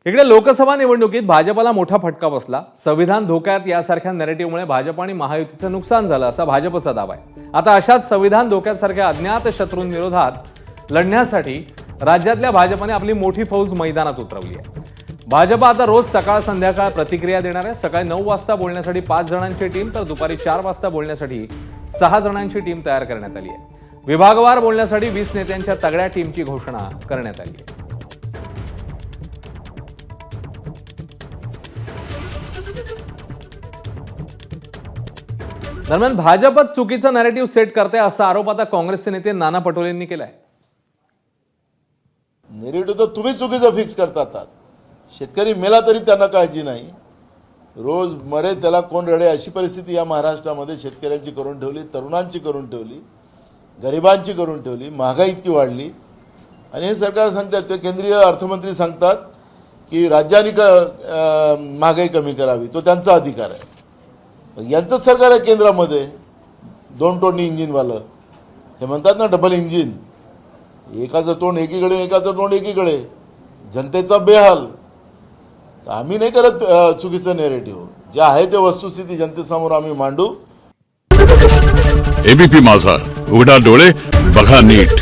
इकडे लोकसभा निवडणुकीत भाजपला मोठा फटका बसला। संविधान धोक्यात यासारख्या नॅरेटिव्हमुळे भाजप आणि महायुतीचं नुकसान झालं असा भाजपचा दावा आहे। आता अशाच संविधान धोक्यात सारख्या अज्ञात शत्रूंविरोधात लढण्यासाठी राज्यातल्या भाजपने आपली मोठी फौज मैदानात उतरवली आहे। भाजप आता रोज सकाळ संध्याकाळ प्रतिक्रिया देणार आहे। सकाळी 9 वाजता बोलण्यासाठी 5 जणांची टीम तर दुपारी 4 वाजता बोलण्यासाठी 6 जणांची टीम तयार करण्यात आली आहे। विभागवार बोलण्यासाठी 20 नेत्यांच्या तगड्या टीमची घोषणा करण्यात आली आहे। दरम्यान भाजपच चुकीचं नॅरेटिव्ह सेट करते असा आरोप आता काँग्रेसचे नेते नाना पटोलेंनी केलाय। नॅरेटिव्ह तर तुम्ही चुकीचं फिक्स करतात। शेतकरी मेला तरी त्यांना काळजी नाही, रोज मरे त्याला कोण रडे अशी परिस्थिती या महाराष्ट्रामध्ये शेतकऱ्यांची करून ठेवली, तरुणांची करून ठेवली, गरिबांची करून ठेवली। महागाई इतकी वाढली आणि हे सरकार सांगतात, ते केंद्रीय अर्थमंत्री सांगतात की राज्यांनी महागाई कमी करावी, तो त्यांचा अधिकार आहे। यांचं सरकार आहे केंद्रामध्ये, 2 टोनी इंजिनवालं, हे म्हणतात ना डबल इंजिन, एकाचं तोंड एकीकडे एकाचं तोंड एकीकडे, जनतेचा बेहाल। आम्ही नाही करत चुकीचं नॅरेटिव्ह, जे आहे ते वस्तुस्थिती जनतेसमोर आम्ही मांडू। एबीपी माझा, उघडा डोळे बघा नीट।